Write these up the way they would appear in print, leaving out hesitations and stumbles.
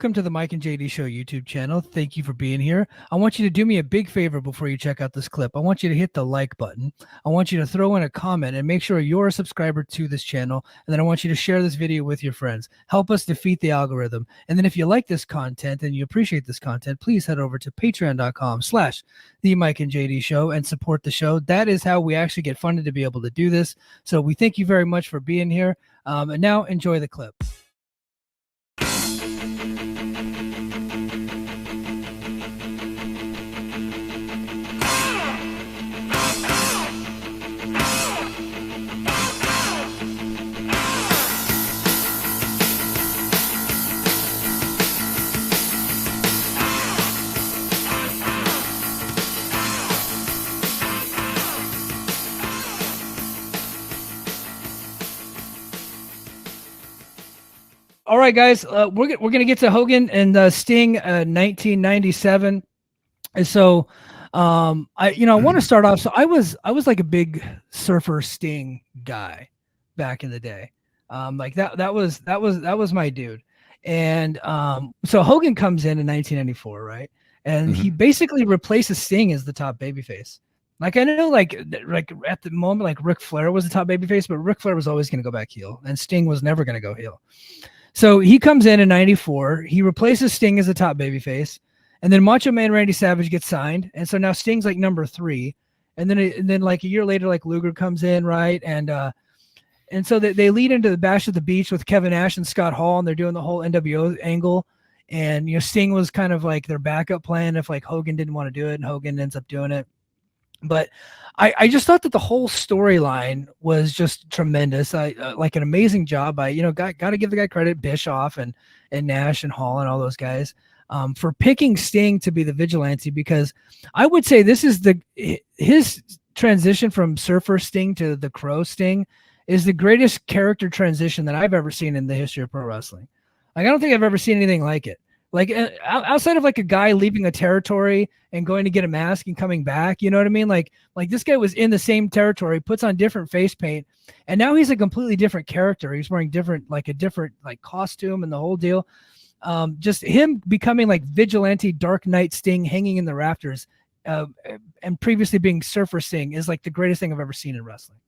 Welcome to the Mike and JD Show YouTube channel. Thank you for being here. I want you to do me a big favor before you check out this clip. I want you to hit the like button. I want you to throw in a comment and make sure you're a subscriber to this channel. And then I want you to share this video with your friends. Help us defeat the algorithm. And then if you like this content and you appreciate this content, please head over to patreon.com/the Mike and JD Show and support the show. That is how we actually get funded to be able to do this. So we thank you very much for being here. And now enjoy the clip. All right, guys, we're gonna get to Hogan and Sting, 1997, and so I want to start off. So I was like a big Surfer Sting guy back in the day, like that was my dude, and so Hogan comes in 1994, right, and he basically replaces Sting as the top babyface. Like I know, like at the moment, like Ric Flair was the top babyface, but Ric Flair was always gonna go back heel, and Sting was never gonna go heel. So he comes in 94. He replaces Sting as the top babyface, and then Macho Man Randy Savage gets signed, and so now Sting's like number 3. And then like a year later, like Luger comes in, right? And so they lead into the Bash at the Beach with Kevin Nash and Scott Hall, and they're doing the whole NWO angle. And Sting was kind of like their backup plan if like Hogan didn't want to do it, and Hogan ends up doing it. But I just thought that the whole storyline was just tremendous. Like an amazing job by, got to give the guy credit, Bischoff and Nash and Hall and all those guys, for picking Sting to be the vigilante, because I would say this is his transition from Surfer Sting to the Crow Sting is the greatest character transition that I've ever seen in the history of pro wrestling. Like, I don't think I've ever seen anything like it. Like outside of like a guy leaving a territory and going to get a mask and coming back, you know what I mean? Like this guy was in the same territory, puts on different face paint, and now he's a completely different character. He's wearing a different costume and the whole deal. Just him becoming like vigilante Dark Knight Sting hanging in the rafters, and previously being Surfer Sting is like the greatest thing I've ever seen in wrestling.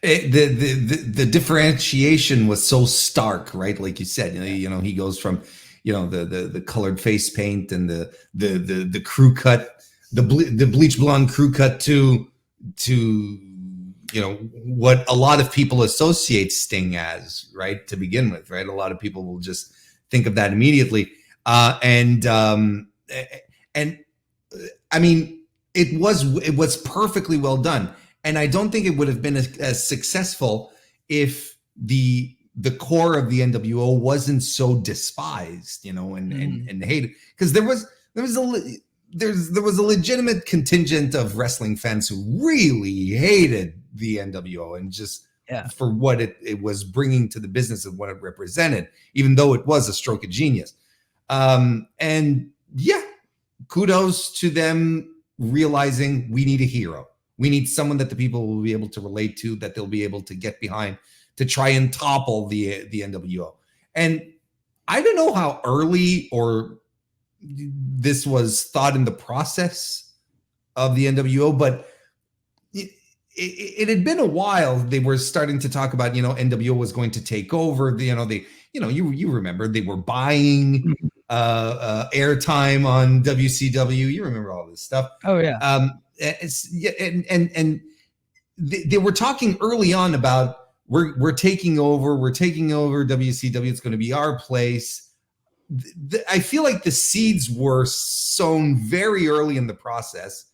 The differentiation was so stark, right? Like you said, he goes from the colored face paint and the crew cut, the bleach blonde crew cut to what a lot of people associate Sting as, right, to begin with, right? A lot of people will just think of that immediately, and I mean, it was perfectly well done, and I don't think it would have been as successful if the core of the NWO wasn't so despised, and hated, because there was a legitimate contingent of wrestling fans who really hated the NWO and just for what it was bringing to the business and what it represented, even though it was a stroke of genius. And yeah, kudos to them realizing we need a hero. We need someone that the people will be able to relate to, that they'll be able to get behind, to try and topple the NWO. And I don't know how early or this was thought in the process of the NWO, but it had been a while. They were starting to talk about, NWO was going to take over. You remember they were buying airtime on WCW. You remember all this stuff. Oh yeah. And they were talking early on about, we're taking over WCW. It's going to be our place. I feel like the seeds were sown very early in the process.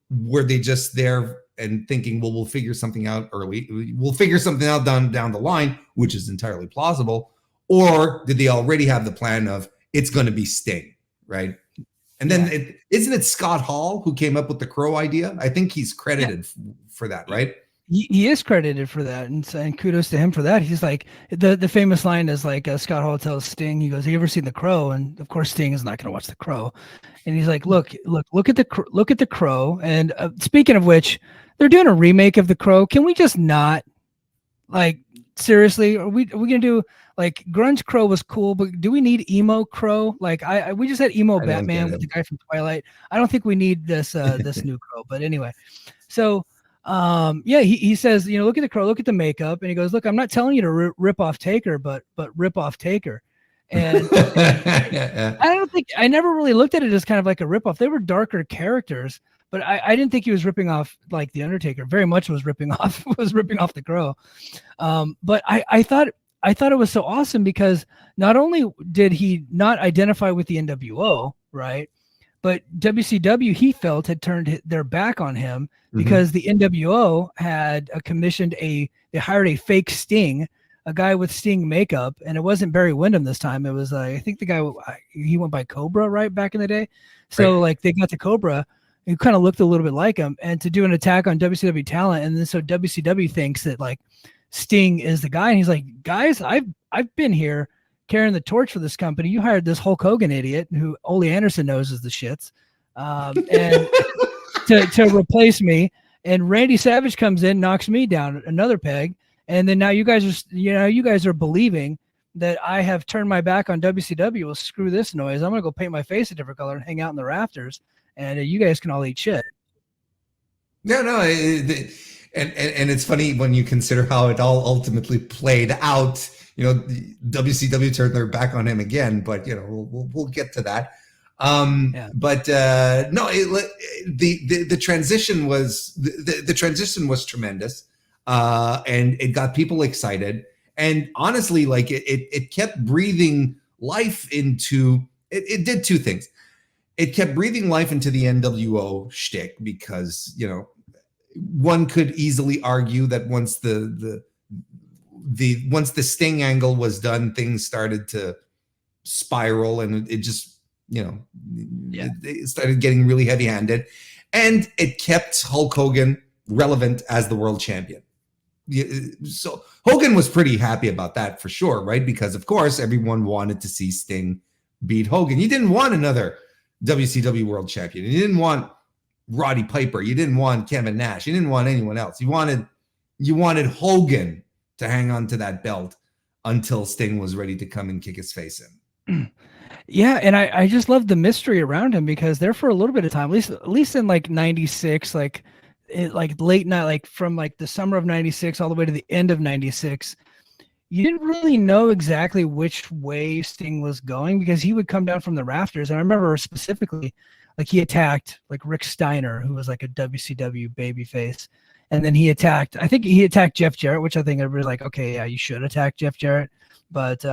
Were they just there and thinking, well, we'll figure something out early. We'll figure something out down the line, which is entirely plausible. Or did they already have the plan of it's going to be Sting, right? And then isn't it Scott Hall who came up with the Crow idea? I think he's credited for that, right? He is credited for that, and kudos to him for that. He's like, the famous line is like, Scott Hall tells Sting, he goes, "Have you ever seen The Crow?" And of course Sting is not going to watch The Crow, and he's like, look at the Crow. And speaking of which, they're doing a remake of The Crow. Can we just not, like, seriously, are we gonna do like grunge Crow was cool, but do we need emo Crow? Like we just had emo I don't get Batman with it. the guy from Twilight. I don't think we need this new Crow. But anyway, so yeah, he says, look at the Crow, look at the makeup, and he goes, look, I'm not telling you to rip off Taker, but rip off Taker. And I never really looked at it as kind of like a ripoff. They were darker characters, but I didn't think he was ripping off like the Undertaker. Very much was ripping off the Crow. But I thought it was so awesome because not only did he not identify with the NWO, right, but WCW he felt had turned their back on him because the NWO had they hired a fake Sting, a guy with Sting makeup, and it wasn't Barry Windham this time. It was I think the guy he went by Cobra right back in the day. So like they got the Cobra, who kind of looked a little bit like him, and to do an attack on WCW talent, and then so WCW thinks that like Sting is the guy, and he's like, guys, I've been here carrying the torch for this company. You hired this Hulk Hogan idiot who Ole Anderson knows is the shits, and to replace me. And Randy Savage comes in, knocks me down another peg. And then now you guys are believing that I have turned my back on WCW. Well, screw this noise. I'm going to go paint my face a different color and hang out in the rafters. And you guys can all eat shit. No. And it's funny when you consider how it all ultimately played out. WCW turned their back on him again, but we'll get to that. But no, the transition was the transition was tremendous, and it got people excited. And honestly, like it kept breathing life into. It did two things. It kept breathing life into the NWO shtick because one could easily argue that once the Sting angle was done, things started to spiral, and it just it started getting really heavy-handed, and it kept Hulk Hogan relevant as the world champion. So Hogan was pretty happy about that for sure, right? Because of course everyone wanted to see Sting beat Hogan. You didn't want another WCW world champion. You didn't want Roddy Piper. You didn't want Kevin Nash. You didn't want anyone else. You wanted Hogan to hang on to that belt until Sting was ready to come and kick his face in. Yeah, and I just love the mystery around him because there for a little bit of time, at least in like 96, like late night, like from like the summer of 96 all the way to the end of 96, you didn't really know exactly which way Sting was going because he would come down from the rafters. And I remember specifically, like he attacked like Rick Steiner, who was like a WCW babyface. And then I think he attacked Jeff Jarrett, which I think everybody's like, okay, yeah, you should attack Jeff Jarrett. But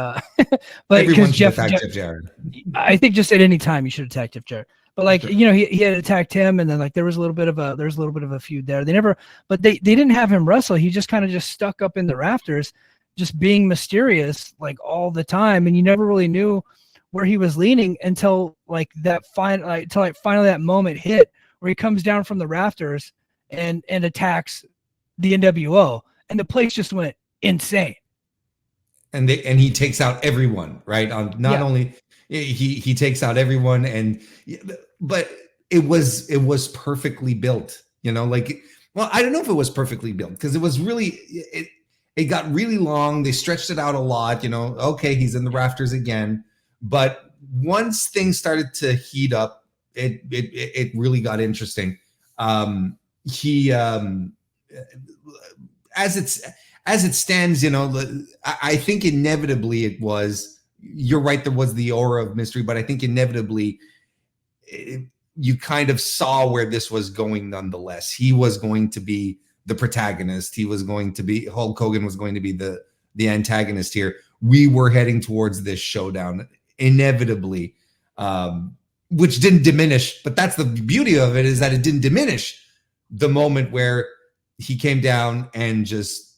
everyone should attack Jeff Jarrett. I think just at any time you should attack Jeff Jarrett. But like, sure. He had attacked him, and then like there was a little bit of a feud there. But they didn't have him wrestle. He just kind of just stuck up in the rafters, just being mysterious like all the time, and you never really knew where he was leaning until like finally that moment hit where he comes down from the rafters and attacks the NWO, and the place just went insane. And he takes out everyone, right? Only he takes out everyone, but it was perfectly built, I don't know if it was perfectly built because it was really it got really long. They stretched it out a lot, okay, he's in the rafters again, but once things started to heat up, it really got interesting. As it stands, I think inevitably it was, you're right, there was the aura of mystery, but I think inevitably you kind of saw where this was going nonetheless. He was going to be the protagonist. Hulk Hogan was going to be the antagonist here. We were heading towards this showdown inevitably, which didn't diminish, but that's the beauty of it, is that it didn't diminish the moment where he came down and just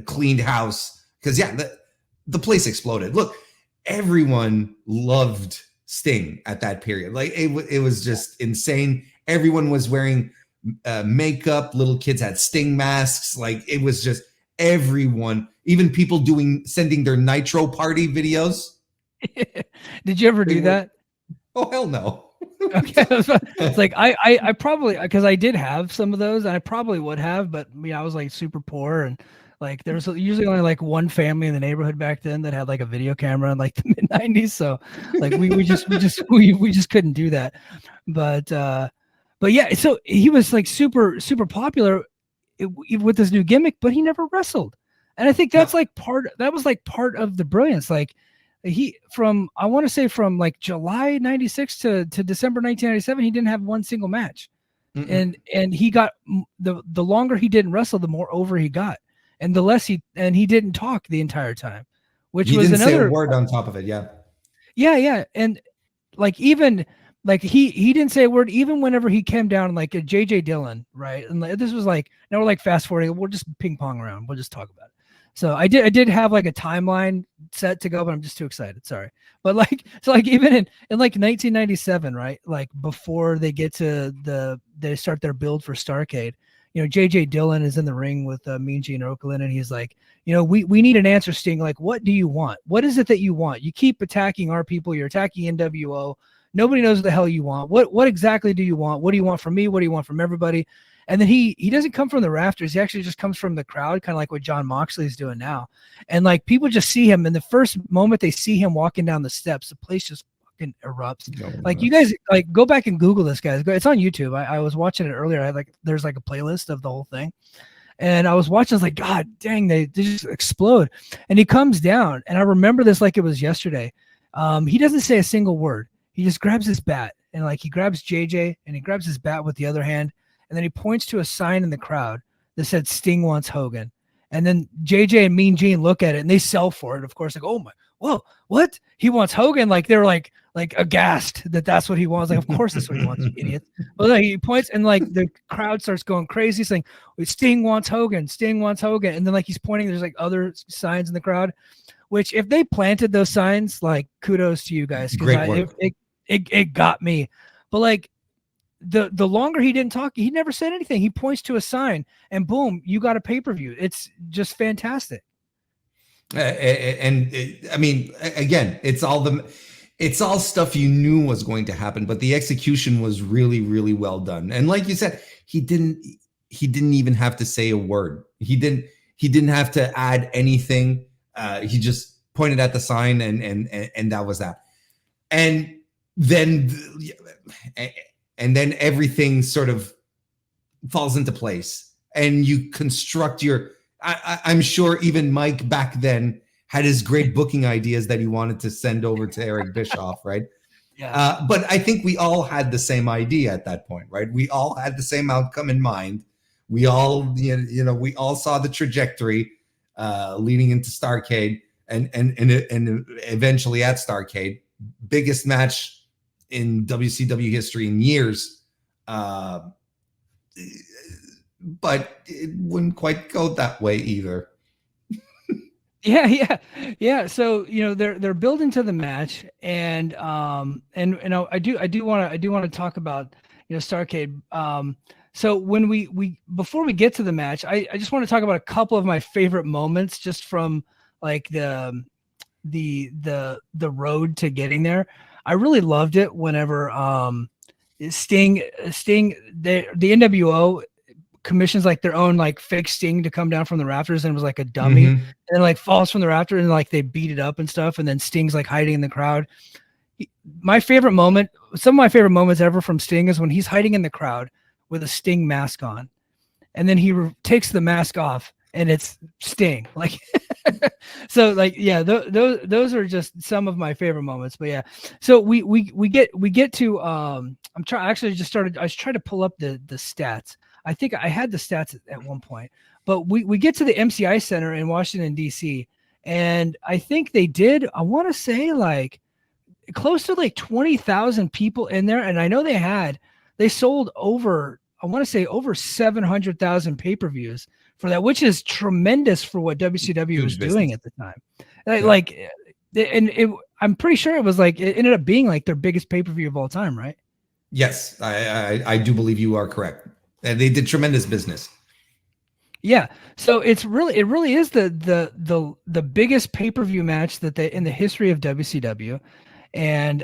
cleaned house, because the place exploded. Look, everyone loved Sting at that period. Like it was just insane. Everyone was wearing makeup. Little kids had Sting masks. Like it was just everyone. Even people sending their Nitro party videos. Did you ever do that? Oh hell no. Okay, it's like I probably, because I did have some of those, and I probably would have, but I was like super poor, and Like there was usually only like one family in the neighborhood back then that had like a video camera in like the mid 90s. So like we just couldn't do that. But yeah, so he was like super popular with this new gimmick, but he never wrestled. And I think that's No. like part of the brilliance. Like I want to say from like July 96 to December 1997, he didn't have one single match. Mm-mm. And he got the longer he didn't wrestle, the more over he got. And the less he didn't talk the entire time, which He was didn't say a another. word on top of it. Yeah. Yeah. And like even like he didn't say a word even whenever he came down like a JJ Dillon, right? And like, this was like now we're like fast forwarding, we'll just ping pong around, we'll just talk about it. So I did have like a timeline set to go, but I'm just too excited. Sorry. But like so like even in like 1997, right? Like before they get to they start their build for Starrcade, you know, JJ Dillon is in the ring with Mean Gene Okerlund, and he's like, you know, we need an answer, Sting. Like, what do you want? What is it that you want? You keep attacking our people. You're attacking NWO. Nobody knows what the hell you want. What exactly do you want? What do you want from me? What do you want from everybody? And then he doesn't come from the rafters. He actually just comes from the crowd, kind of like what John Moxley is doing now. And like people just see him, and the first moment they see him walking down the steps, the place just fucking erupts. Like you guys, like go back and Google this, guys. It's on YouTube. I was watching it earlier. I like there's like a playlist of the whole thing. And I was watching, I was like, God dang, they just explode. And he comes down, and I remember this like it was yesterday. He doesn't say a single word. He just grabs his bat, and like he grabs JJ, and he grabs his bat with the other hand, and then he points to a sign in the crowd that said Sting wants Hogan. And then JJ and Mean Gene look at it, and they sell for it, of course, like, oh my, whoa, what? He wants Hogan? Like they're like aghast that that's what he wants. Like, of course that's what he wants, you idiot. But like, he points, and like the crowd starts going crazy, saying, Sting wants Hogan, Sting wants Hogan. And then like he's pointing, there's like other signs in the crowd, which if they planted those signs, like kudos to you guys, because it got me. But like the longer he didn't talk, he never said anything. He points to a sign, and boom, you got a pay-per-view. It's just fantastic. I mean, again, it's all stuff you knew was going to happen, but the execution was really, really well done. And like you said, he didn't even have to say a word. He didn't have to add anything. He just pointed at the sign, and that was that. And then everything sort of falls into place, and you construct your. I'm sure even Mike back then had his great booking ideas that he wanted to send over to Eric Bischoff, right? Yeah. But I think we all had the same idea at that point, right? We all had the same outcome in mind. We all, we all saw the trajectory leading into Starrcade, and eventually at Starrcade, biggest match in WCW history in years. But it wouldn't quite go that way either. Yeah. So they're building to the match, and I do want to talk about Starrcade. So when we before we get to the match, I just want to talk about a couple of my favorite moments just from like the road to getting there. I really loved it whenever Sting the NWO commissions like their own like fake Sting to come down from the rafters, and it was like a dummy, and then like falls from the rafter, and like they beat it up and stuff, and then Sting's like hiding in the crowd. Some of my favorite moments ever from Sting is when he's hiding in the crowd with a Sting mask on, and then he takes the mask off, and it's Sting. Like, so like, yeah, those are just some of my favorite moments. But yeah, so we get to I was trying to pull up the stats. I think I had the stats at one point, but we get to the MCI Center in Washington, D.C., and I think they did, I want to say like close to like 20,000 people in there. And I know they sold over, I want to say over 700,000 pay-per-views for that, which is tremendous for what WCW was doing at the time. I'm pretty sure it ended up being like their biggest pay-per-view of all time, right? Yes, I do believe you are correct. They did tremendous business. Yeah, so it really is the biggest pay-per-view match that in the history of WCW, and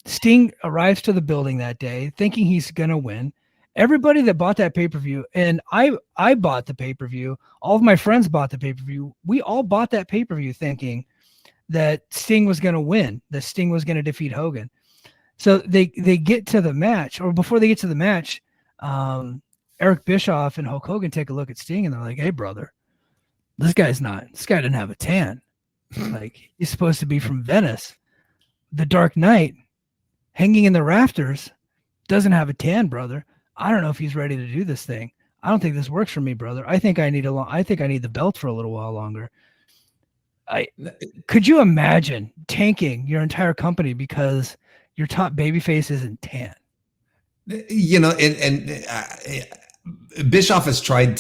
Sting arrives to the building that day thinking he's gonna win. everybody that bought that pay-per-view, and I bought the pay-per-view, all of my friends bought the pay-per-view. We all bought that pay-per-view thinking that Sting was going to win, that Sting was going to defeat Hogan. So they get to the match, or before they get to the match, Eric Bischoff and Hulk Hogan take a look at Sting and they're like, "Hey, brother, this guy didn't have a tan. Like, he's supposed to be from Venice. The Dark Knight, hanging in the rafters, doesn't have a tan, brother. I don't know if he's ready to do this thing. I don't think this works for me, brother. I think I need the belt for a little while longer." Could you imagine tanking your entire company because your top babyface isn't tan? You know, and Bischoff has tried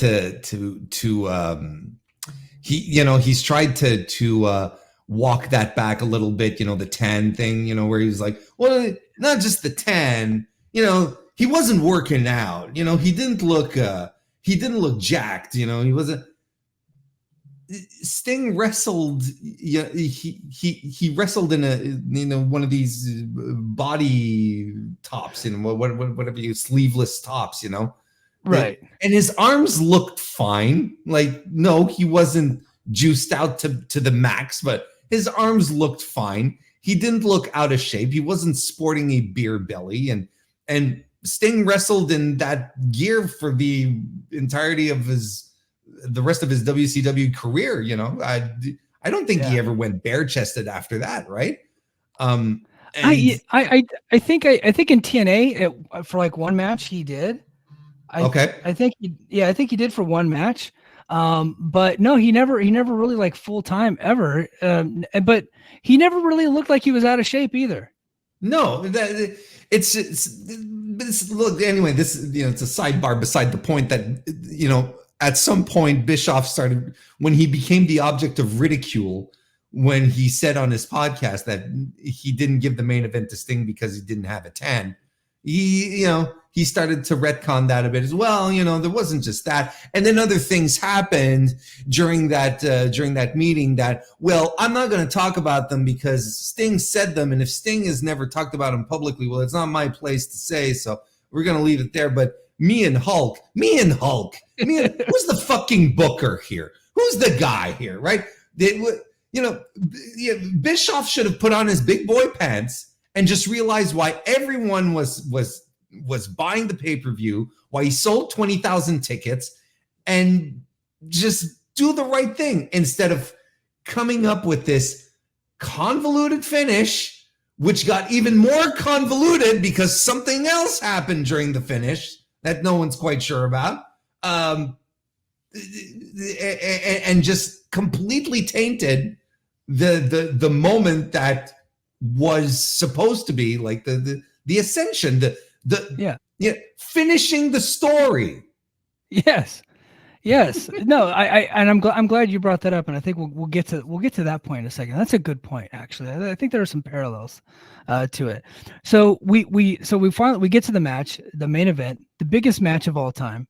he's tried to walk that back a little bit, you know, the tan thing, you know, where he was like, well, not just the tan, you know, he wasn't working out, you know, he didn't look jacked, you know, he wasn't. Sting wrestled, yeah, he wrestled in a, you know, one of these body tops, you know, whatever you, sleeveless tops, you know, right? And his arms looked fine. Like, no, he wasn't juiced out to the max, but his arms looked fine. He didn't look out of shape. He wasn't sporting a beer belly, and Sting wrestled in that gear for the entirety of the rest of his WCW career. You know, I don't think he ever went bare chested after that, right? I think in TNA for like one match he did. I think he did for one match. But no, he never really like full time ever. But he never really looked like he was out of shape either. No, it's look, anyway, this, you know, it's a sidebar beside the point that, you know, at some point Bischoff started, when he became the object of ridicule, when he said on his podcast that he didn't give the main event to Sting because he didn't have a tan. He started to retcon that a bit as well. You know, there wasn't just that. And then other things happened during that meeting that, well, I'm not going to talk about them because Sting said them. And if Sting has never talked about them publicly, well, it's not my place to say. So we're going to leave it there. But me and Hulk, who's the fucking booker here? Who's the guy here, right? Bischoff should have put on his big boy pants and just realized why everyone was buying the pay-per-view, why he sold 20,000 tickets, and just do the right thing instead of coming up with this convoluted finish, which got even more convoluted because something else happened during the finish that no one's quite sure about, and just completely tainted the moment that was supposed to be like the ascension, finishing the story. Yes. No, I'm glad you brought that up, and I think we'll get to that point in a second. That's a good point, actually. I think there are some parallels to it. So we finally get to the match, the main event, the biggest match of all time,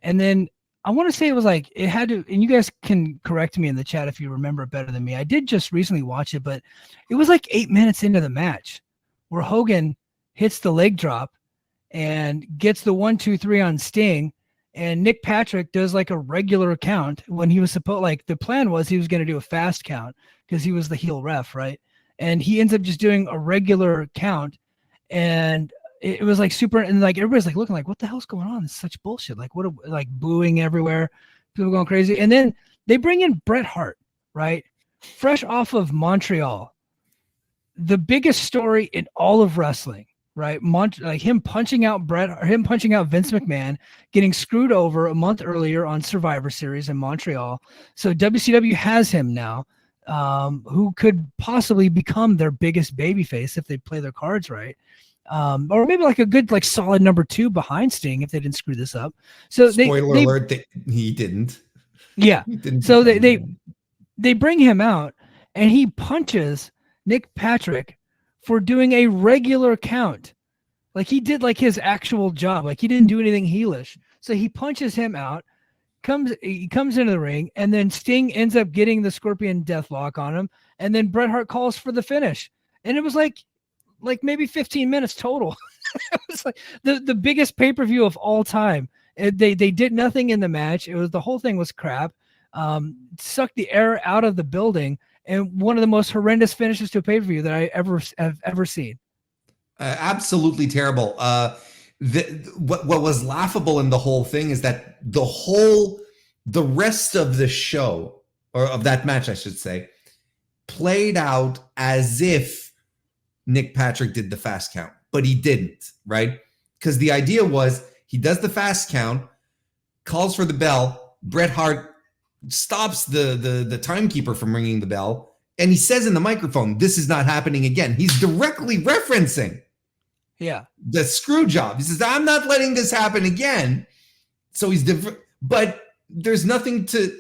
and then I want to say it was like it had to, and you guys can correct me in the chat if you remember it better than me. I did just recently watch it, but it was like 8 minutes into the match where Hogan hits the leg drop and gets the 1, 2, 3 on Sting. And Nick Patrick does like a regular count when he was supposed, like the plan was he was going to do a fast count because he was the heel ref, right? And he ends up just doing a regular count, and it was like super, and like everybody's like looking like, what the hell's going on? It's such bullshit. Like like booing everywhere, people going crazy. And then they bring in Bret Hart, right? Fresh off of Montreal, the biggest story in all of wrestling. Right, like him punching out Vince McMahon, getting screwed over a month earlier on Survivor Series in Montreal. So WCW has him now, who could possibly become their biggest babyface if they play their cards right, or maybe like a good, like solid number 2 behind Sting if they didn't screw this up. So spoiler alert, he didn't. Yeah, he didn't. So they bring him out and he punches Nick Patrick for doing a regular count. Like he did like his actual job. Like he didn't do anything heelish. So he punches him out, he comes into the ring, and then Sting ends up getting the Scorpion Deathlock on him, and then Bret Hart calls for the finish. And it was like maybe 15 minutes total. It was like the biggest pay-per-view of all time. They did nothing in the match. The whole thing was crap. Sucked the air out of the building, and one of the most horrendous finishes to a pay-per-view that I have ever seen. Absolutely terrible. What was laughable in the whole thing is that the rest of the show, or of that match, I should say, played out as if Nick Patrick did the fast count, but he didn't, right? Because the idea was he does the fast count, calls for the bell, Bret Hart stops the timekeeper from ringing the bell, and he says in the microphone, "This is not happening again." He's directly referencing the screw job. He says, "I'm not letting this happen again." So he's but there's nothing to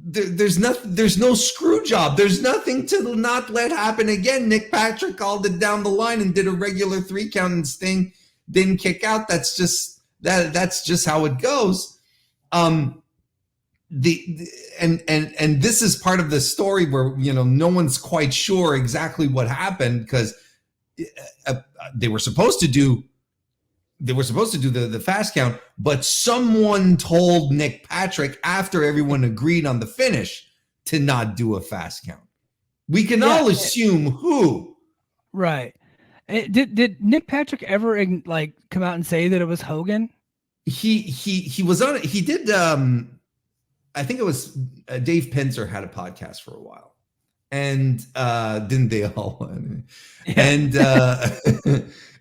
there's no screw job. There's nothing to not let happen again. Nick Patrick called it down the line and did a regular 3 count, and Sting didn't kick out. That's just how it goes. And this is part of the story where, no one's quite sure exactly what happened, because they were supposed to do the fast count, but someone told Nick Patrick, after everyone agreed on the finish, to not do a fast count. We can all assume who. Right. Did Nick Patrick ever come out and say that it was Hogan? He was on it. He did. I think it was Dave Penzer had a podcast for a while, and didn't they all?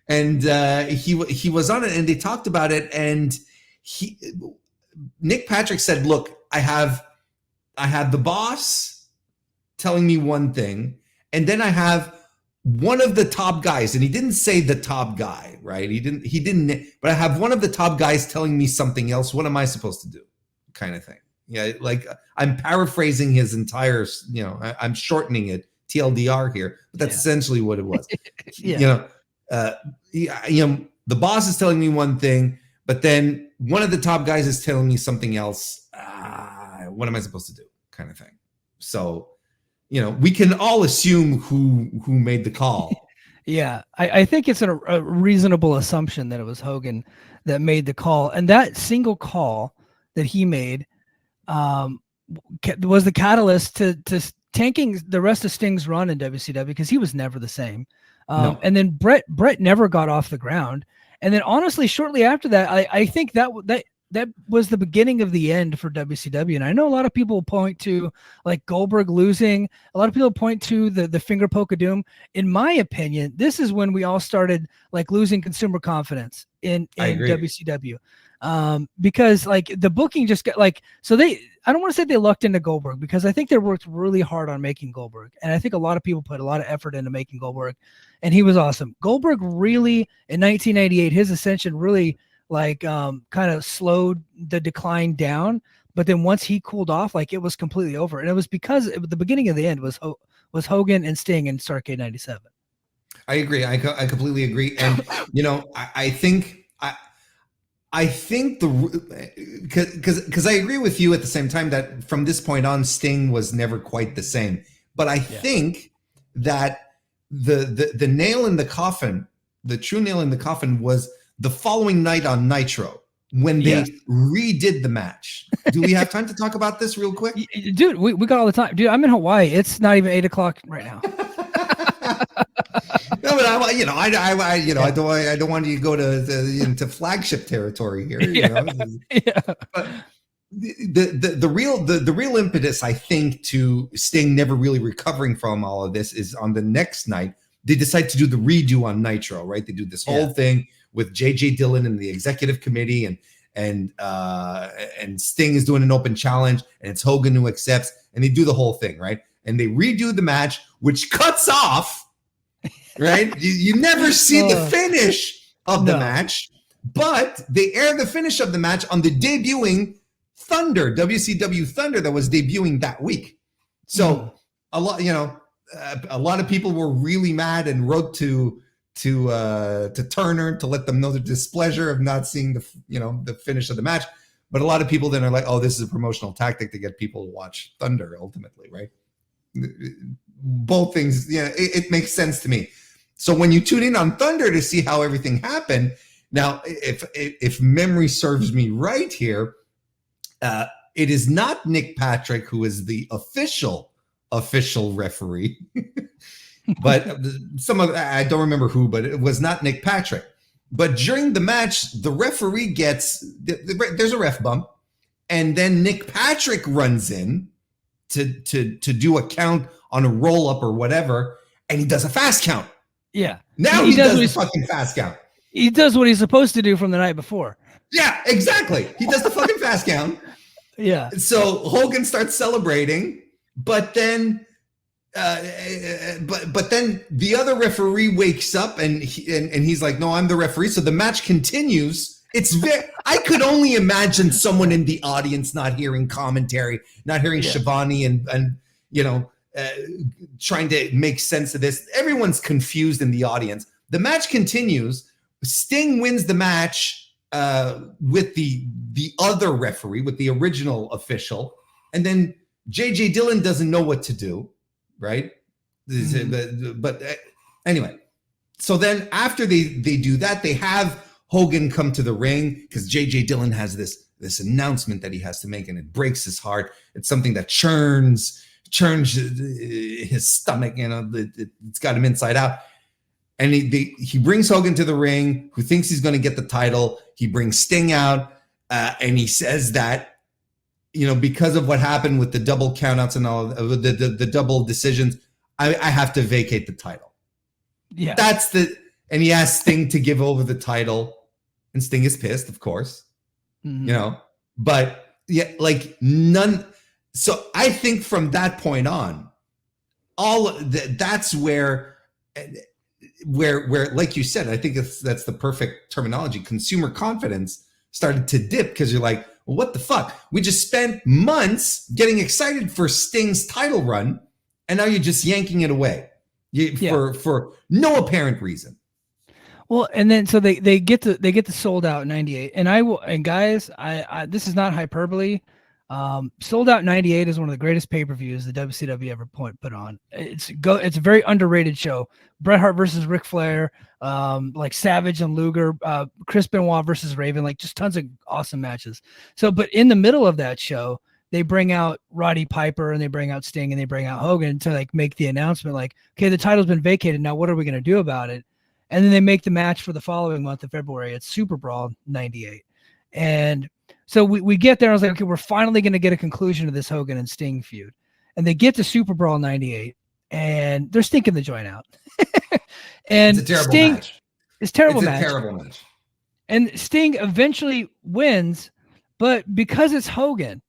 And he was on it, and they talked about it, and Nick Patrick said, "Look, I have the boss telling me one thing, and then I have one of the top guys," and he didn't say the top guy, right? He didn't, but I have one of the top guys telling me something else. What am I supposed to do? Kind of thing. Yeah, like I'm paraphrasing his entire, I'm shortening it, TLDR here, but that's essentially what it was. The boss is telling me one thing, but then one of the top guys is telling me something else. What am I supposed to do? Kind of thing. So, we can all assume who made the call. Yeah, I think it's a reasonable assumption that it was Hogan that made the call, and that single call that he made was the catalyst to tanking the rest of Sting's run in WCW, because he was never the same. No. And then Bret never got off the ground. And then honestly, shortly after that, I think that was the beginning of the end for WCW. And I know a lot of people point to like Goldberg losing. A lot of people point to the finger poke of doom. In my opinion, this is when we all started like losing consumer confidence in WCW. Because like the booking just got I don't want to say they lucked into Goldberg, because I think they worked really hard on making Goldberg. And I think a lot of people put a lot of effort into making Goldberg, and he was awesome. Goldberg really, in 1998, his ascension really kind of slowed the decline down. But then once he cooled off, it was completely over. And it was because the beginning of the end was Hogan and Sting in Starrcade 97. I agree. I completely agree. And, I think because I agree with you at the same time that from this point on, Sting was never quite the same. But I think that the nail in the coffin, the true nail in the coffin, was the following night on Nitro when they redid the match. Do we have time to talk about this real quick? Dude, we got all the time. Dude, I'm in Hawaii. It's not even 8:00 right now. No, but I don't want you to go into flagship territory here. But the real impetus, I think, to Sting never really recovering from all of this is on the next night they decide to do the redo on Nitro. Right? They do this whole thing with J.J. Dillon and the executive committee, and Sting is doing an open challenge, and it's Hogan who accepts, and they do the whole thing, right? And they redo the match, which cuts off. Right? You never see the finish of the match, but they air the finish of the match on the debuting Thunder, WCW Thunder, that was debuting that week. So a lot of people were really mad and wrote to Turner to let them know the displeasure of not seeing the finish of the match. But a lot of people then are like, oh, this is a promotional tactic to get people to watch Thunder ultimately, right? Both things, it makes sense to me. So when you tune in on Thunder to see how everything happened, now if memory serves me right here, it is not Nick Patrick who is the official referee, but I don't remember who, but it was not Nick Patrick. But during the match, the referee there's a ref bump, and then Nick Patrick runs in to do a count on a roll up or whatever, and he does a fast count. Yeah. Now he does the fucking fast count. He does what he's supposed to do from the night before. Yeah, exactly. He does the fucking fast count. Yeah. So Hogan starts celebrating, but then but then the other referee wakes up and he's like, "No, I'm the referee." So the match continues. I could only imagine someone in the audience not hearing commentary, not hearing Shivani and trying to make sense of this. Everyone's confused in the audience. The match continues. Sting wins the match with the other referee, with the original official, and then JJ Dillon doesn't know what to do, right? Mm-hmm. But anyway, so then after they do that, they have Hogan come to the ring because JJ Dillon has this announcement that he has to make, and it breaks his heart. It's something that churns his stomach, it's got him inside out. And he brings Hogan to the ring, who thinks he's going to get the title. He brings Sting out, and he says that, because of what happened with the double countouts and all the double decisions, I have to vacate the title. Yeah, and he asks Sting to give over the title, and Sting is pissed, of course, but yeah, like none. So I think from that point on, that's where, like you said, I think that's the perfect terminology. Consumer confidence started to dip because you're like, well, what the fuck? We just spent months getting excited for Sting's title run, and now you're just yanking it away for no apparent reason. Well, and then so they get the sold out 98, and guys, I this is not hyperbole. Sold Out 98 is one of the greatest pay-per-views the WCW ever put on. It's a very underrated show. Bret Hart versus Ric Flair, like Savage and Luger, Chris Benoit versus Raven, like just tons of awesome matches. So, but in the middle of that show, they bring out Roddy Piper and they bring out Sting and they bring out Hogan to like make the announcement, like, okay, the title's been vacated. Now what are we going to do about it? And then they make the match for the following month of February. It's Super Brawl 98. And so we get there. I was like, okay, we're finally going to get a conclusion to this Hogan and Sting feud. And they get to Super Brawl 98 and they're stinking the joint out. And it's a terrible Sting match. It's terrible it's a match. Terrible match. And Sting eventually wins, but because it's Hogan,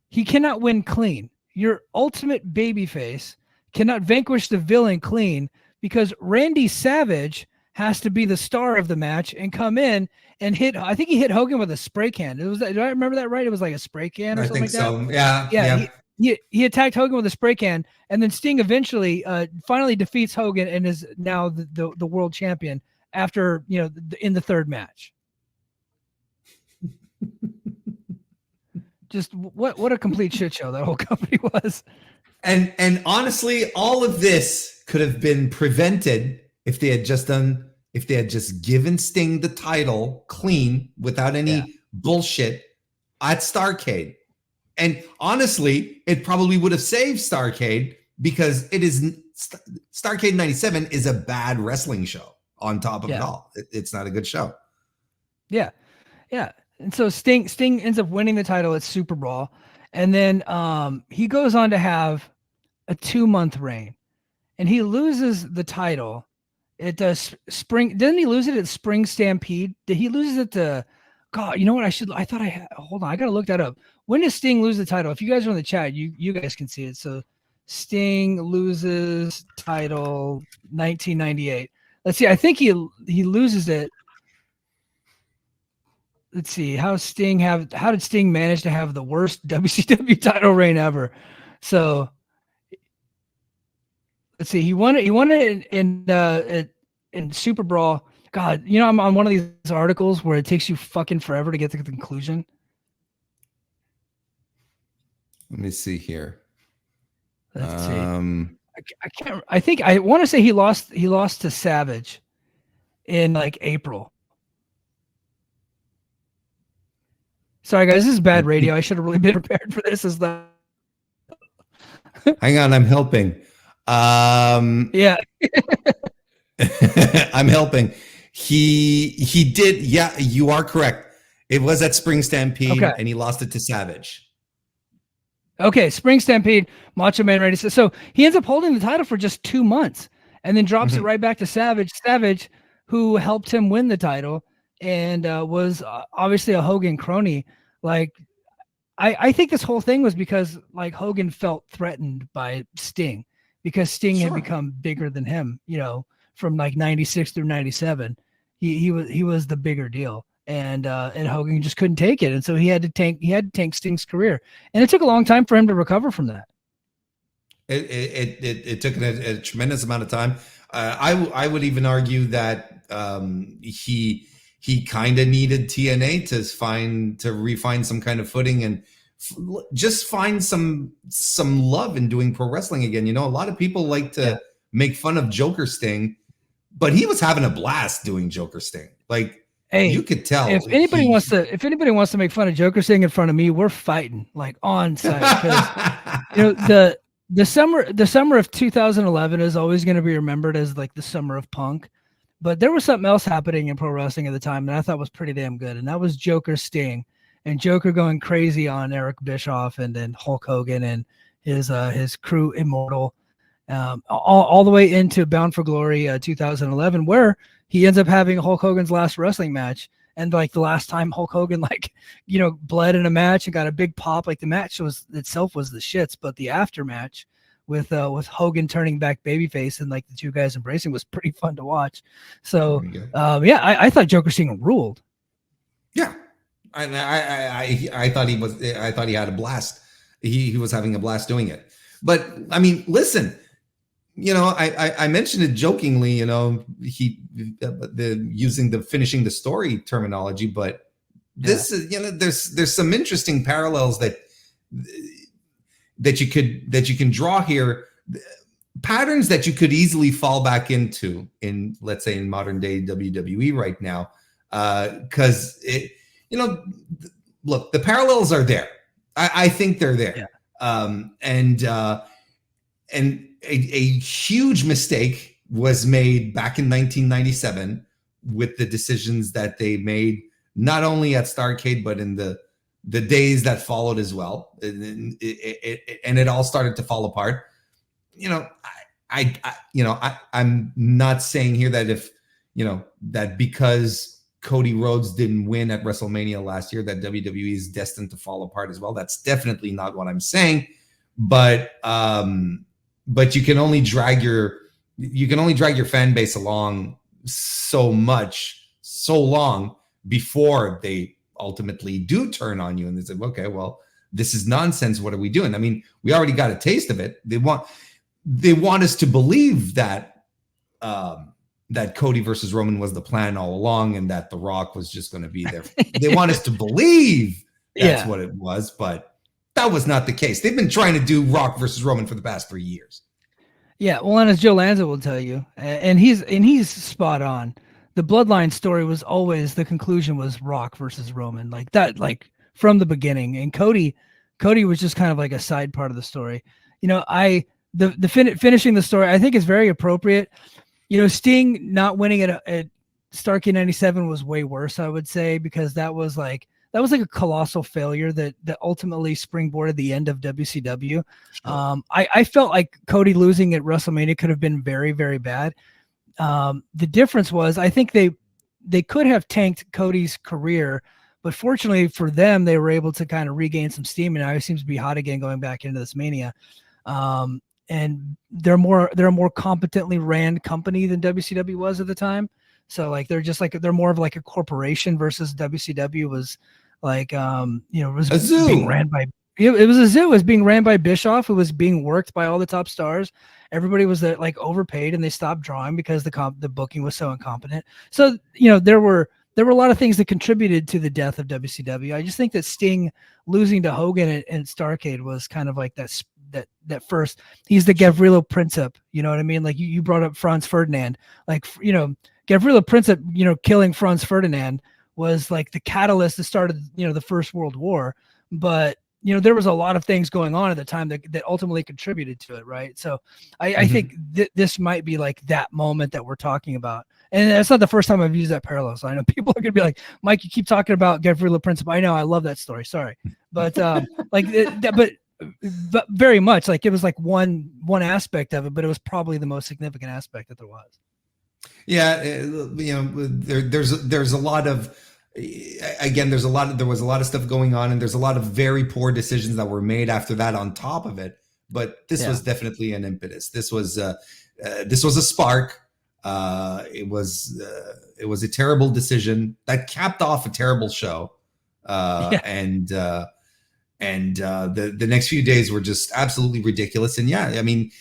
he cannot win clean. Your ultimate babyface cannot vanquish the villain clean because Randy Savage has to be the star of the match and come in and hit. I think he hit Hogan with a spray can. Do I remember that right? It was like a spray can or something like that. Yeah. He attacked Hogan with a spray can, and then Sting eventually finally defeats Hogan and is now the world champion after in the third match. Just what a complete shit show that whole company was. And honestly, all of this could have been prevented if they had just given Sting the title clean without any bullshit at Starrcade. And honestly, it probably would have saved Starrcade because Starrcade 97 is a bad wrestling show on top of it all. It's not a good show. Yeah. Yeah. And so Sting ends up winning the title at Super Brawl. And then he goes on to have a 2-month reign. And he loses the title. It does Spring. Didn't he lose it at Spring Stampede? Did he lose it to? God, you know what? Hold on. I gotta look that up. When does Sting lose the title? If you guys are in the chat, you guys can see it. So Sting loses title 1998. Let's see. I think he loses it. Let's see. How did Sting manage to have the worst WCW title reign ever? So let's see. He won it in Super Brawl. God, I'm on one of these articles where it takes you fucking forever to get to the conclusion. Let me see here. Let's see. I can't. I think I want to say he lost to Savage in like April. Sorry guys, this is bad radio. I should have really been prepared for this. Is that? Hang on, I'm helping. Yeah. I'm helping. He did. Yeah, you are correct. It was at Spring Stampede, and he lost it to Savage. Okay, Spring Stampede, Macho Man Randy. So he ends up holding the title for just 2 months, and then drops it right back to Savage. Savage, who helped him win the title, and was obviously a Hogan crony. Like, I think this whole thing was because like Hogan felt threatened by Sting, because Sting had become bigger than him. You know, from like 96 through 97, he was the bigger deal. And Hogan just couldn't take it, and so he had to tank Sting's career, and it took a long time for him to recover from that. It took a tremendous amount of time. I would even argue that he kind of needed TNA to refine some kind of footing and just find some love in doing pro wrestling again. You know, a lot of people like to make fun of Joker Sting, but he was having a blast doing Joker Sting. Like, hey, you could tell. If anybody wants to make fun of Joker Sting in front of me, we're fighting like on site. Because you know, the summer of 2011 is always going to be remembered as like the summer of punk. But there was something else happening in pro wrestling at the time that I thought was pretty damn good, and that was Joker Sting, and Joker going crazy on Eric Bischoff and then Hulk Hogan and his crew Immortal, all the way into Bound for Glory 2011, where he ends up having Hulk Hogan's last wrestling match. And like the last time Hulk Hogan, like, you know, bled in a match and got a big pop, like the match itself was the shits, but the after match with Hogan turning back babyface and like the two guys embracing was pretty fun to watch. So I thought Joker Sting ruled. Yeah. I thought he had a blast. He was having a blast doing it. But I mean, listen, you know, I mentioned it jokingly, you know, using the finishing the story terminology, but this is, you know, there's some interesting parallels that you can draw here, patterns that you could easily fall back into in, let's say, in modern day WWE right now, because it, you know, look, the parallels are there. I think they're there, and a huge mistake was made back in 1997 with the decisions that they made, not only at Starrcade, but in the days that followed as well. And it all started to fall apart. You know, I'm not saying here that if, you know, that because Cody Rhodes didn't win at WrestleMania last year, that WWE is destined to fall apart as well. That's definitely not what I'm saying. But you can only drag your fan base along so long before they ultimately do turn on you and they say, okay, well, this is nonsense. What are we doing? I mean, we already got a taste of it. They want us to believe that that Cody versus Roman was the plan all along and that The Rock was just going to be there. They want us to believe that's what it was, but that was not the case. They've been trying to do Rock versus Roman for the past 3 years. Yeah, well, and as Joe Lanza will tell you, and he's spot on. The Bloodline story was always, the conclusion was Rock versus Roman, like that, like from the beginning. And Cody was just kind of like a side part of the story. You know, finishing the story, I think is very appropriate. You know, Sting not winning at Starrcade 97 was way worse, I would say, because that was like a colossal failure that ultimately springboarded the end of WCW. Sure. I felt like Cody losing at WrestleMania could have been very, very bad. The difference was, I think they could have tanked Cody's career, but fortunately for them, they were able to kind of regain some steam, and now he seems to be hot again going back into this Mania. And they're a more competently ran company than WCW was at the time. So like they're more of like a corporation versus WCW was like was a zoo. Being ran by it was a zoo. It was being ran by Bischoff, who was being worked by all the top stars. Everybody was like overpaid, and they stopped drawing because the booking was so incompetent. So you know there were a lot of things that contributed to the death of WCW. I just think that Sting losing to Hogan at Starrcade was kind of like that first. He's the Gavrilo Princip. You know what I mean? Like you brought up Franz Ferdinand. Like, you know, Gavrilo Princip, you know, killing Franz Ferdinand was like the catalyst that started, you know, the First World War. But you know, there was a lot of things going on at the time that ultimately contributed to it, right? So I think this might be like that moment that we're talking about. And that's not the first time I've used that parallel. So I know people are going to be like, Mike, you keep talking about Gavrilo Princip. I know, I love that story. Sorry. But but very much like it was like one aspect of it, but it was probably the most significant aspect that there was. Yeah. You know, there's a lot of, again, there was a lot of stuff going on, and there's a lot of very poor decisions that were made after that on top of it. But this was definitely an impetus. This was a spark. It was a terrible decision that capped off a terrible show. And the next few days were just absolutely ridiculous. And yeah, I mean,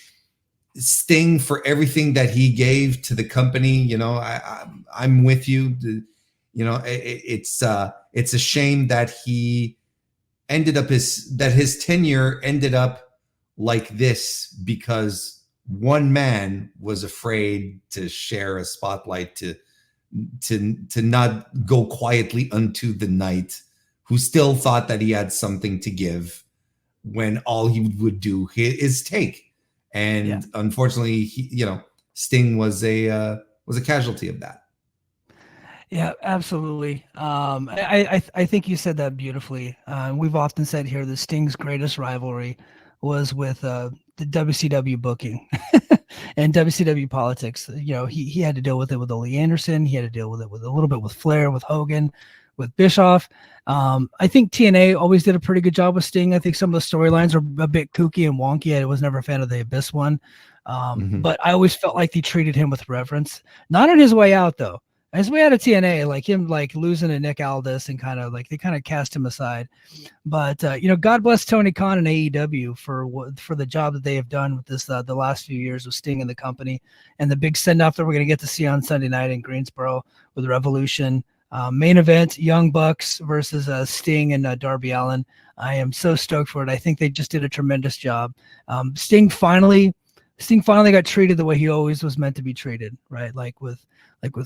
Sting, for everything that he gave to the company, you know, I'm with you. You know, it's a shame that he ended up his tenure ended up like this because one man was afraid to share a spotlight, to not go quietly unto the night, who still thought that he had something to give when all he would do is take. And unfortunately, Sting was a casualty of that. Yeah, absolutely. I think you said that beautifully. We've often said here that Sting's greatest rivalry was with the WCW booking and WCW politics. You know, he had to deal with it with Ole Anderson. He had to deal with it with a little bit with Flair, with Hogan, with Bischoff. I think TNA always did a pretty good job with Sting. I think some of the storylines are a bit kooky and wonky. I was never a fan of the Abyss one. But I always felt like they treated him with reverence. Not on his way out, though. His way out of TNA, like him, like losing to Nick Aldis and kind of like they kind of cast him aside. But you know, God bless Tony Khan and AEW for the job that they have done with this the last few years with Sting in the company, and the big send off that we're going to get to see on Sunday night in Greensboro with Revolution. Main event: Young Bucks versus Sting and Darby Allin. I am so stoked for it. I think they just did a tremendous job. Sting finally got treated the way he always was meant to be treated, right? Like with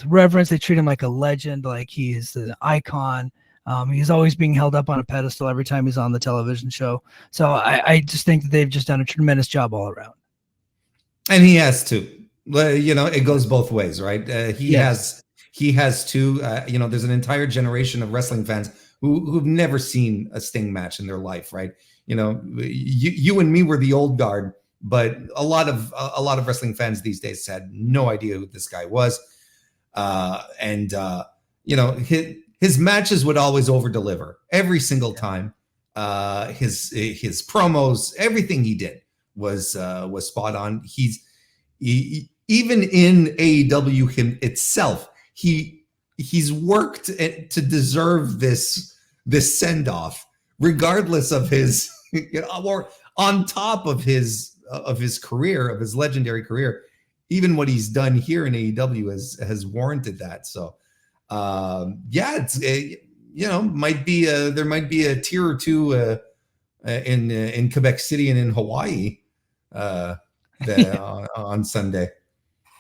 reverence. They treat him like a legend, like he's an icon. He's always being held up on a pedestal every time he's on the television show. So I just think that they've just done a tremendous job all around. And he has to. You know, it goes both ways, right? He has to. You know, there's an entire generation of wrestling fans who've never seen a Sting match in their life, right? You know, you and me were the old guard, but a lot of wrestling fans these days had no idea who this guy was. You know, his matches would always over deliver every single time. His promos, everything he did was spot on. Even in AEW itself, he's worked to deserve this send off, regardless of his, you know, or on top of his career, of his legendary career. Even what he's done here in AEW has warranted that. So, it's you know, there might be a tier or two in Quebec City and in Hawaii on Sunday.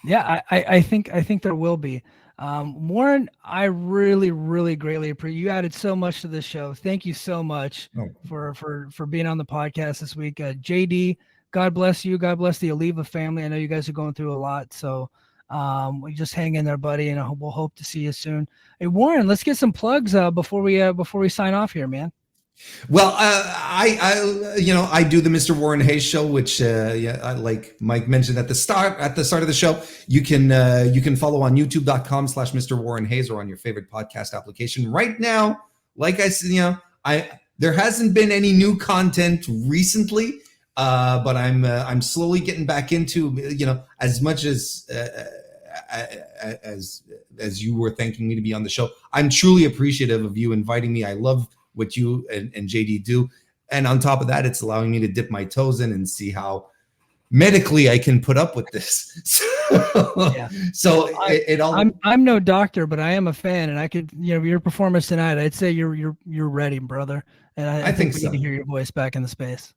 Yeah, I think there will be. Warren, I really, really greatly appreciate you added so much to this show. Thank you so much for being on the podcast this week. JD, God bless you. God bless the Oliva family. I know you guys are going through a lot. So we just hang in there, buddy, and we'll hope to see you soon. Hey, Warren, let's get some plugs before we sign off here, man. Well, I do the Mr. Warren Hayes show, which, like Mike mentioned at the start of the show, you can follow on youtube.com/Mr. Warren Hayes or on your favorite podcast application. Right now, like I said, you know, there hasn't been any new content recently. But I'm slowly getting back into, you know, as much as you were thanking me to be on the show. I'm truly appreciative of you inviting me. I love what you and JD do. And on top of that, it's allowing me to dip my toes in and see how medically I can put up with this. So I'm no doctor, but I am a fan, and I could, you know, your performance tonight, I'd say you're ready, brother. And I think we need to hear your voice back in the space.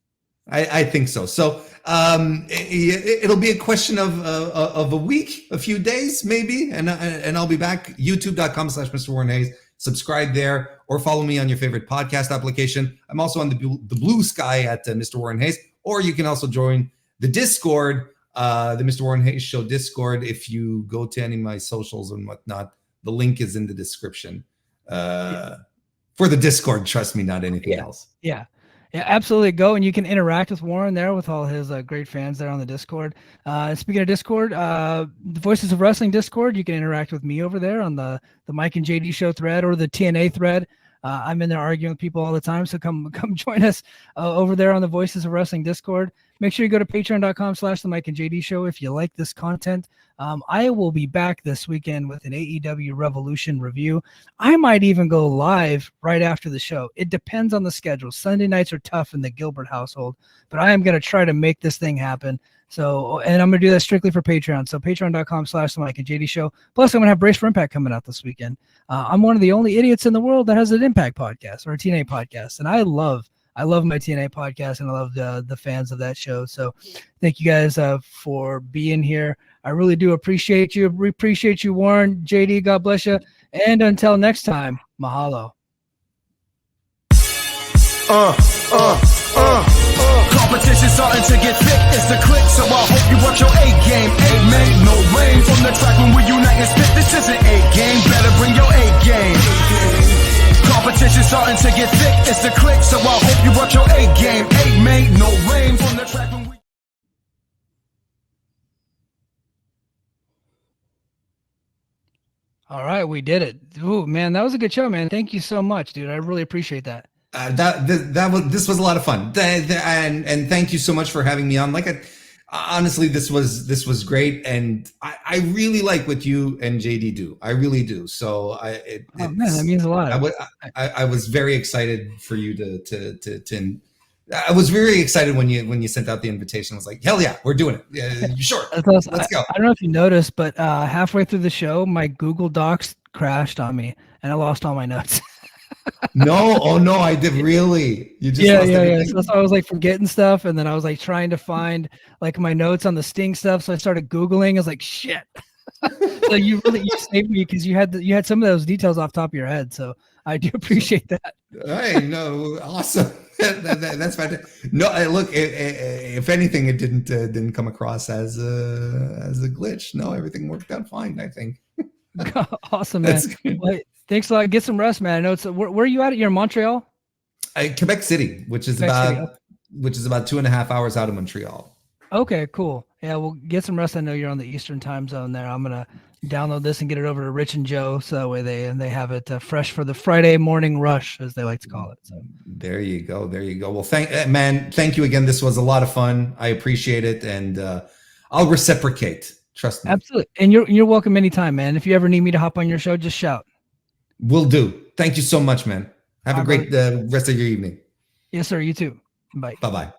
I think so. So it'll be a question of a week, a few days, maybe, and I'll be back. YouTube.com/Mr. Warren Hayes. Subscribe there, or follow me on your favorite podcast application. I'm also on the Blue Sky at Mr. Warren Hayes, or you can also join the Discord, the Mr. Warren Hayes Show Discord. If you go to any of my socials and whatnot, the link is in the description for the Discord. Trust me, not anything else. Yeah. Yeah, absolutely. Go and you can interact with Warren there with all his great fans there on the Discord. Speaking of Discord, the Voices of Wrestling Discord, you can interact with me over there on the Mike and JD Show thread or the TNA thread. I'm in there arguing with people all the time, so come join us over there on the Voices of Wrestling Discord. Make sure you go to patreon.com/the Mike and JD Show if you like this content. I will be back this weekend with an AEW Revolution review. I might even go live right after the show. It depends on the schedule. Sunday nights are tough in the Gilbert household, but I am going to try to make this thing happen. So, and I'm going to do that strictly for Patreon. So patreon.com/the Mike and JD Show. Plus, I'm going to have Brace for Impact coming out this weekend. I'm one of the only idiots in the world that has an Impact podcast or a TNA podcast. And I love my TNA podcast, and I love the fans of that show. So thank you guys for being here. I really do appreciate you. We appreciate you, Warren, JD. God bless you. And until next time, mahalo. Competition starting to get thick, it's the click, so I hope you watch your A game. Mate, no rain from the track when we unite and spit. This isn't A game, better bring your A game. Competition starting to get thick, it's the click, so I hope you watch your A game. Mate, no rain from the track when we... All right, we did it. Ooh, man, that was a good show, man. Thank you so much, dude. I really appreciate that. This was a lot of fun, and thank you so much for having me on. Honestly, this was great, and I really like what you and JD do. I really do. So man, that means a lot. I was very excited for you to. I was very excited when you sent out the invitation. I was like, hell yeah, we're doing it. Sure, let's go. I don't know if you noticed, but halfway through the show, my Google Docs crashed on me, and I lost all my notes. No, I did really. You just yeah. So I was like forgetting stuff, and then I was like trying to find like my notes on the Sting stuff. So I started Googling. I was like, shit. So you saved me because you had some of those details off the top of your head. So I do appreciate that. Hey, no, awesome. That's fantastic. No, look, if anything, it didn't come across as a glitch. No, everything worked out fine, I think. Awesome, man. Well, thanks a lot. Get some rest, man. I know it's where are you at? You're in Montreal? Quebec City, which is about 2.5 hours out of Montreal. Okay, cool. Yeah, well, get some rest. I know you're on the Eastern time zone there. I'm gonna download this and get it over to Rich and Joe, so that way they have it fresh for the Friday morning rush, as they like to call it. So there you go. Well, thank you again. This was a lot of fun. I appreciate it, and I'll reciprocate. Trust me. Absolutely, and you're welcome anytime, man. If you ever need me to hop on your show, just shout. Will do. Thank you so much, man. Have a great rest of your evening. Yes, sir. You too. Bye. Bye-bye.